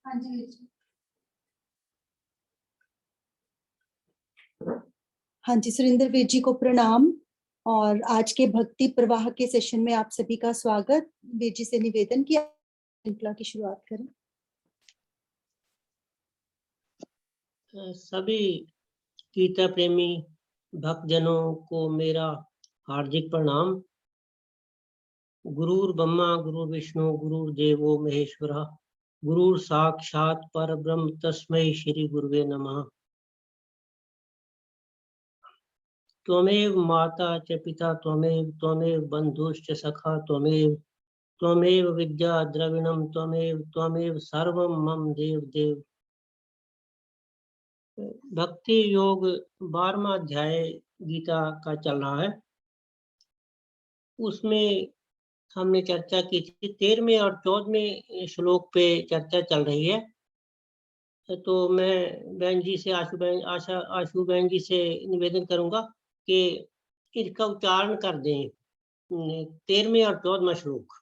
हाँ जी। हाँ जी, सुरेंद्र वीर जी को प्रणाम। और आज के भक्ति प्रवाह के सेशन में आप सभी का स्वागत। वीर जी से निवेदन किया श्रृंखला की शुरुआत करें। सभी गीता प्रेमी भक्तजनों को मेरा हार्दिक प्रणाम। गुरुर् ब्रह्मा गुरुर् विष्णु गुरुर्देवो महेश्वरः गुरुर् साक्षात् परब्रह्म तस्मै श्री गुरुवे नमः। त्वमेव माता च पिता त्वमेव बन्धुश्च सखा त्वमेव विद्या द्रविणं त्वमेव सर्वं मम देव देव। भक्ति योग 12वां अध्याय गीता का चल रहा है। उसमें हमने चर्चा की थी 13वें और 14वें श्लोक पे चर्चा चल रही है। तो मैं बहन जी से आशु बहन जी से निवेदन करूंगा कि इसका उच्चारण कर दें 13वें और 14वां श्लोक।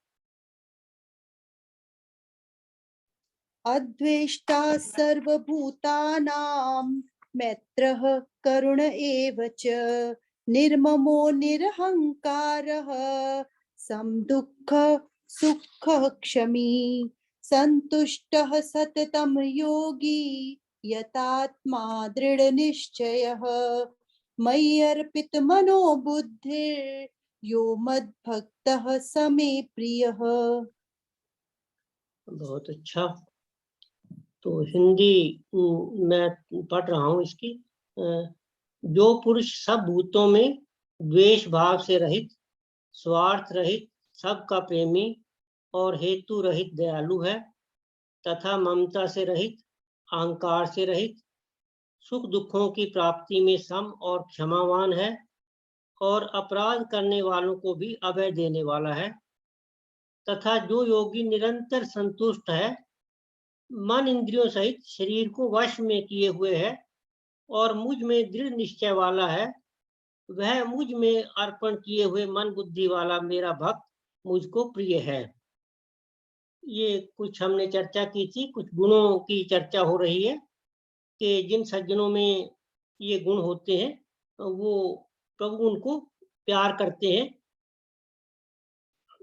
अद्वेष्टा सर्वभूतानां मैत्रः करुण एव च निर्ममो निरहंकारः समदुःख सुख क्षमी संतुष्टः सततं योगी यतात्मा दृढ़ निश्चयः मयि अर्पित मनो बुद्धिर् यो मद्भक्तः स मे प्रियः। बहुत अच्छा। तो हिंदी मैं पढ़ रहा हूँ इसकी। जो पुरुष सब भूतों में द्वेष भाव से रहित, स्वार्थ रहित, सबका प्रेमी और हेतु रहित दयालु है तथा ममता से रहित, अहंकार से रहित, सुख दुखों की प्राप्ति में सम और क्षमावान है और अपराध करने वालों को भी अभय देने वाला है तथा जो योगी निरंतर संतुष्ट है, मन इंद्रियों सहित शरीर को वश में किए हुए है और मुझ में दृढ़ निश्चय वाला है, वह मुझ में अर्पण किए हुए मन बुद्धि वाला मेरा भक्त मुझको प्रिय है। ये कुछ हमने चर्चा की थी, कुछ गुणों की चर्चा हो रही है कि जिन सज्जनों में ये गुण होते हैं वो प्रभु उनको प्यार करते हैं,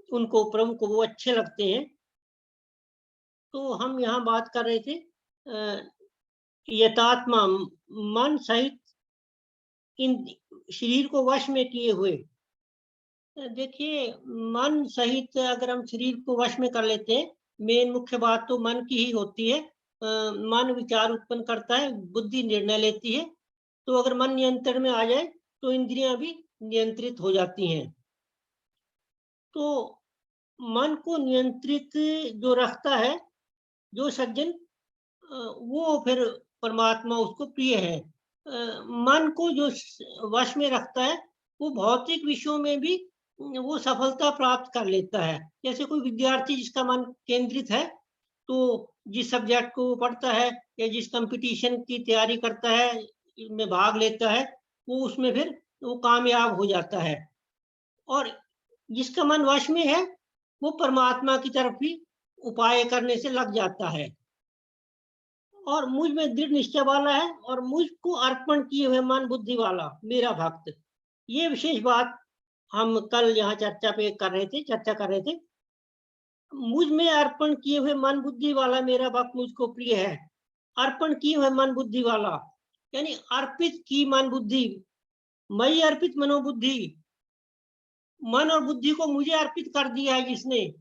उनको प्रभु को वो अच्छे लगते हैं। तो हम यहाँ बात कर रहे थे यथात्मा मन सहित इन शरीर को वश में किए हुए। देखिए, मन सहित अगर हम शरीर को वश में कर लेते हैं, मेन मुख्य बात तो मन की ही होती है। मन विचार उत्पन्न करता है, बुद्धि निर्णय लेती है। तो अगर मन नियंत्रण में आ जाए तो इंद्रियां भी नियंत्रित हो जाती हैं। तो मन को नियंत्रित जो रखता है, जो सज्जन, वो फिर परमात्मा उसको प्रिय है। मन को जो वश में रखता है वो भौतिक विषयों में भी वो सफलता प्राप्त कर लेता है। जैसे कोई विद्यार्थी जिसका मन केंद्रित है, तो जिस सब्जेक्ट को वो पढ़ता है या जिस कंपटीशन की तैयारी करता है, में भाग लेता है, वो उसमें फिर वो कामयाब हो जाता है। और जिसका मन वश में है वो परमात्मा की तरफ भी उपाय करने से लग जाता है और मुझ में दृढ़ निश्चय वाला है और मुझको अर्पण किए हुए मन बुद्धि वाला मेरा भक्त। ये विशेष बात हम कल यहाँ चर्चा कर रहे थे। मुझ में अर्पण किए हुए मन बुद्धि वाला मेरा भक्त मुझको प्रिय है। अर्पण किए हुए मन बुद्धि वाला यानी अर्पित की मन बुद्धि, मई अर्पित मनोबुद्धि, मन और बुद्धि को मुझे अर्पित कर दिया है जिसने।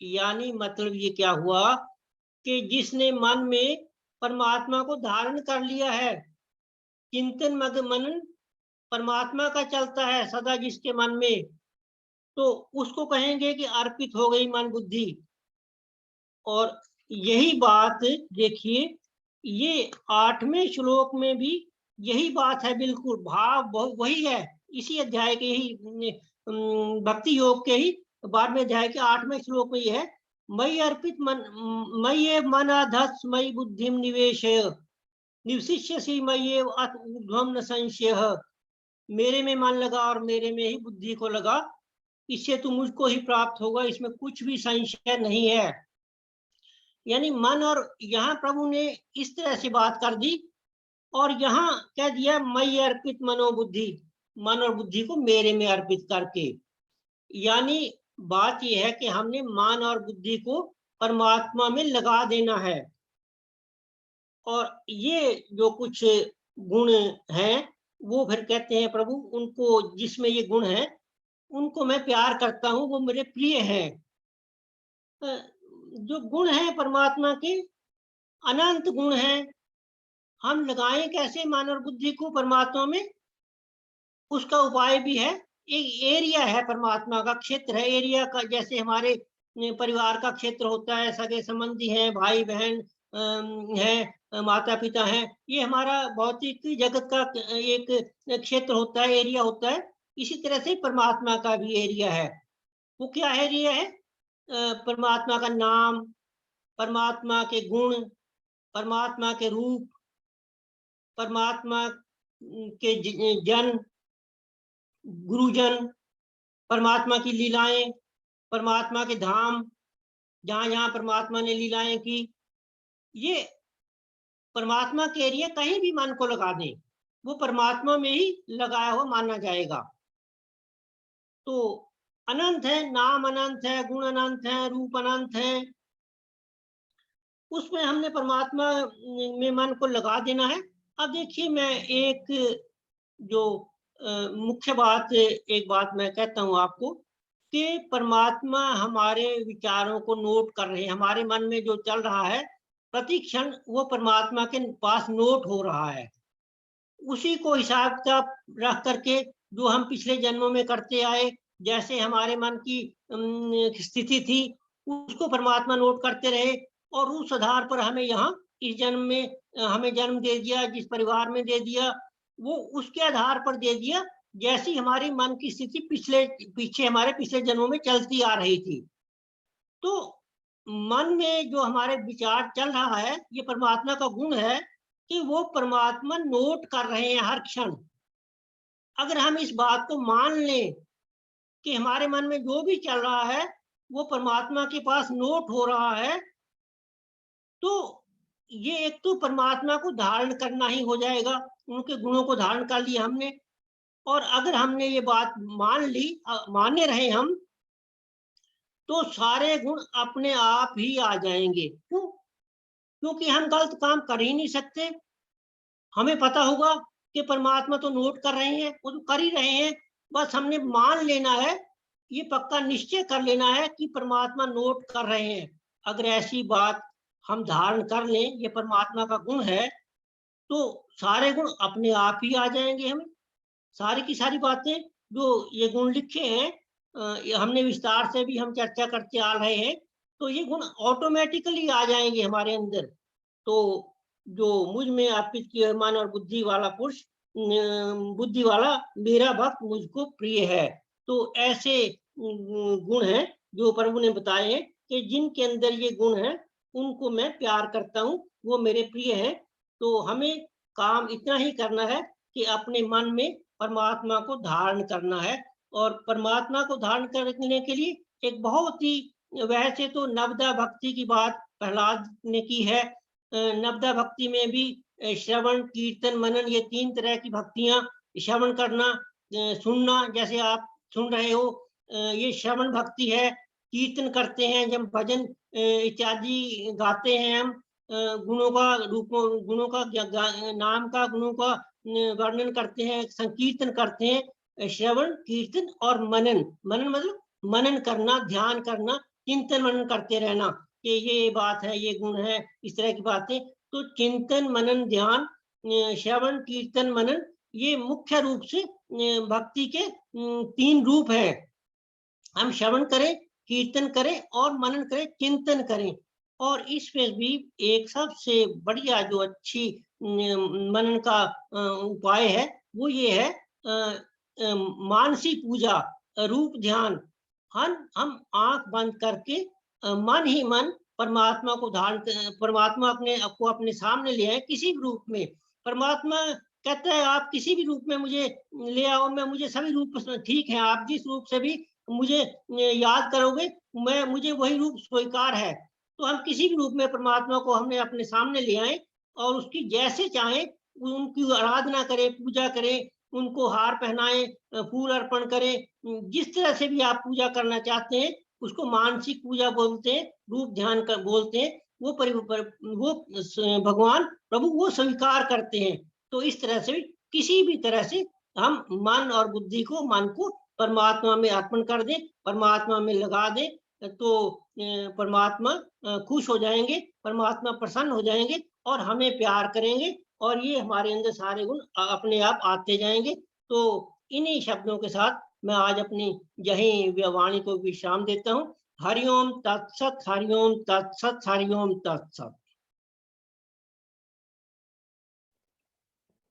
यानी मतलब ये क्या हुआ कि जिसने मन में परमात्मा को धारण कर लिया है, चिंतन मनन परमात्मा का चलता है सदा जिसके मन में, तो उसको कहेंगे कि अर्पित हो गई मन बुद्धि। और यही बात देखिए, ये 8वें श्लोक में भी यही बात है, बिल्कुल भाव वही है। इसी अध्याय के ही भक्ति योग के ही 12वें अध्याय के 8वें श्लोक में यह है, मयि अर्पित मन मयि मनाधस मयि बुद्धिम निवेशय निवशिष्यसि मय्येव अत ऊर्ध्वं न संशयः। मेरे में मन लगा और मेरे में ही बुद्धि को लगा, इससे तो मुझको ही प्राप्त होगा, इसमें कुछ भी संशय नहीं है। यानी मन, और यहाँ प्रभु ने इस तरह से बात कर दी और यहाँ कह दिया मई अर्पित मनोबुद्धि, मन और बुद्धि को मेरे में अर्पित करके। यानी बात यह है कि हमने मन और बुद्धि को परमात्मा में लगा देना है। और ये जो कुछ गुण हैं वो फिर कहते हैं प्रभु, उनको जिसमें ये गुण है उनको मैं प्यार करता हूँ, वो मेरे प्रिय हैं। जो गुण हैं परमात्मा के, अनंत गुण हैं। हम लगाएं कैसे मन और बुद्धि को परमात्मा में? उसका उपाय भी है। एक एरिया है, परमात्मा का क्षेत्र है। एरिया का जैसे हमारे परिवार का क्षेत्र होता है, सगे संबंधी हैं, भाई बहन हैं, माता पिता हैं, ये हमारा भौतिक जगत का एक क्षेत्र होता है, एरिया होता है। इसी तरह से परमात्मा का भी एरिया है। वो क्या एरिया है? परमात्मा का नाम, परमात्मा के गुण, परमात्मा के रूप, परमात्मा के जन, गुरुजन, परमात्मा की लीलाएं, परमात्मा के धाम, जहां जहां परमात्मा ने लीलाएं की। ये परमात्मा के एरिया, कहीं भी मन को लगा दें वो परमात्मा में ही लगाया हुआ माना जाएगा। तो अनंत है, नाम अनंत है, गुण अनंत है, रूप अनंत है। उसमें हमने परमात्मा में मन को लगा देना है। अब देखिए, मैं एक जो मुख्य बात, एक बात मैं कहता हूँ आपको कि परमात्मा हमारे विचारों को नोट कर रहे हैं। हमारे मन में जो चल रहा है प्रति क्षण, वो परमात्मा के पास नोट हो रहा है। उसी को हिसाब किताब रख करके जो हम पिछले जन्मों में करते आए, जैसे हमारे मन की स्थिति थी, उसको परमात्मा नोट करते रहे और उस आधार पर हमें यहाँ इस जन्म में हमें जन्म दे दिया, जिस परिवार में दे दिया, वो उसके आधार पर दे दिया जैसी हमारी मन की स्थिति पीछे हमारे पिछले जन्मों में चलती आ रही थी। तो मन में जो हमारे विचार चल रहा है, ये परमात्मा का गुण है कि वो परमात्मा नोट कर रहे हैं हर क्षण। अगर हम इस बात को मान लें कि हमारे मन में जो भी चल रहा है वो परमात्मा के पास नोट हो रहा है, तो ये एक तो परमात्मा को धारण करना ही हो जाएगा। उनके गुणों को धारण कर लिया हमने, और अगर हमने ये बात मान ली, माने रहे हम, तो सारे गुण अपने आप ही आ जाएंगे। क्यों? क्योंकि हम गलत काम कर ही नहीं सकते। हमें पता होगा कि परमात्मा तो नोट कर रहे हैं, वो तो कर ही रहे हैं। बस हमने मान लेना है, ये पक्का निश्चय कर लेना है कि परमात्मा नोट कर रहे हैं। अगर ऐसी बात हम धारण कर लें, ये परमात्मा का गुण है, तो सारे गुण अपने आप ही आ जाएंगे हमें। सारी की सारी बातें जो ये गुण लिखे हैं, हमने विस्तार से भी हम चर्चा करते आ रहे हैं, तो ये गुण ऑटोमेटिकली आ जाएंगे हमारे अंदर। तो जो मुझ में अर्पित किए मन और बुद्धि वाला पुरुष, बुद्धि वाला मेरा भक्त मुझको प्रिय है। तो ऐसे गुण हैं जो प्रभु ने बताए हैं कि जिनके अंदर ये गुण है उनको मैं प्यार करता हूँ, वो मेरे प्रिय हैं। तो हमें काम इतना ही करना है कि अपने मन में परमात्मा को धारण करना है। और परमात्मा को धारण करने के लिए एक बहुत ही, वैसे तो नवदा भक्ति की बात प्रहलाद ने की है। नवदा भक्ति में भी श्रवण, कीर्तन, मनन, ये 3 तरह की भक्तियां, श्रवण करना, सुनना, जैसे आप सुन रहे हो, ये श्रवण भक्ति है। कीर्तन करते हैं जब भजन इत्यादि गाते हैं हम, गुणों का, रूपों, गुणों का, नाम का, गुणों का वर्णन करते हैं, संकीर्तन करते हैं। श्रवण, कीर्तन और मनन। मनन मतलब मनन करना, ध्यान करना, चिंतन मनन करते रहना कि ये बात है, ये गुण है, इस तरह की बातें। तो चिंतन, मनन, ध्यान, श्रवण, कीर्तन, मनन, ये मुख्य रूप से भक्ति के 3 रूप हैं। हम श्रवण करें, कीर्तन करें और मनन करें, चिंतन करें। और इसमें भी एक सबसे बढ़िया जो अच्छी मनन का उपाय है, वो ये है मानसी पूजा, रूप ध्यान। हम आंख बंद करके मन ही मन परमात्मा को धारण, परमात्मा अपने सामने ले आए किसी भी रूप में। परमात्मा कहता है आप किसी भी रूप में मुझे ले आओ, मैं मुझे सभी रूप ठीक है, आप जिस रूप से भी मुझे याद करोगे, मुझे वही रूप स्वीकार है। तो हम किसी भी रूप में परमात्मा को हमने अपने सामने ले आए और उसकी जैसे चाहे उनकी आराधना करें, पूजा करें, उनको हार पहनाएं, फूल अर्पण करें, जिस तरह से भी आप पूजा करना चाहते हैं उसको मानसिक पूजा बोलते हैं, रूप ध्यान कर बोलते हैं। वो भगवान प्रभु वो स्वीकार करते हैं। तो इस तरह से किसी भी तरह से हम मन और बुद्धि को, मन को परमात्मा में अर्पण कर दें, परमात्मा में लगा दें, तो परमात्मा खुश हो जाएंगे, परमात्मा प्रसन्न हो जाएंगे और हमें प्यार करेंगे और ये हमारे अंदर सारे गुण अपने आप आते जाएंगे। तो इन्हीं शब्दों के साथ मैं आज अपनी यही वाणी को विश्राम देता हूँ। हरिओम तत्सत, हरिओम तत्सत, हरिओम तत्सत।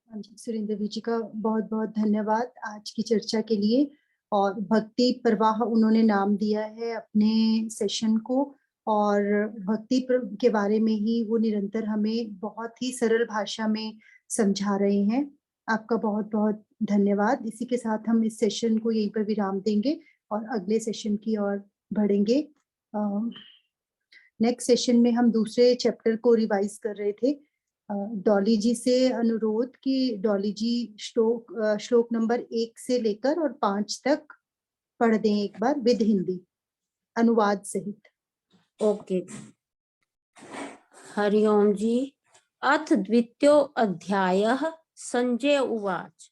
हाँ जी, सुरेंद्र जी का बहुत बहुत धन्यवाद आज की चर्चा के लिए। और भक्ति प्रवाह उन्होंने नाम दिया है अपने सेशन को, और भक्ति के बारे में ही वो निरंतर हमें बहुत ही सरल भाषा में समझा रहे हैं। आपका बहुत बहुत धन्यवाद। इसी के साथ हम इस सेशन को यहीं पर विराम देंगे और अगले सेशन की ओर बढ़ेंगे। नेक्स्ट सेशन में हम दूसरे चैप्टर को रिवाइज कर रहे थे। डॉली जी से अनुरोध कि डॉली जी श्लोक नंबर 1 से लेकर और 5 तक पढ़ दें एक बार विद हिंदी अनुवाद सहित। ओके। हरि ओम जी। अथ द्वितीयो अध्यायः। संजय उवाच।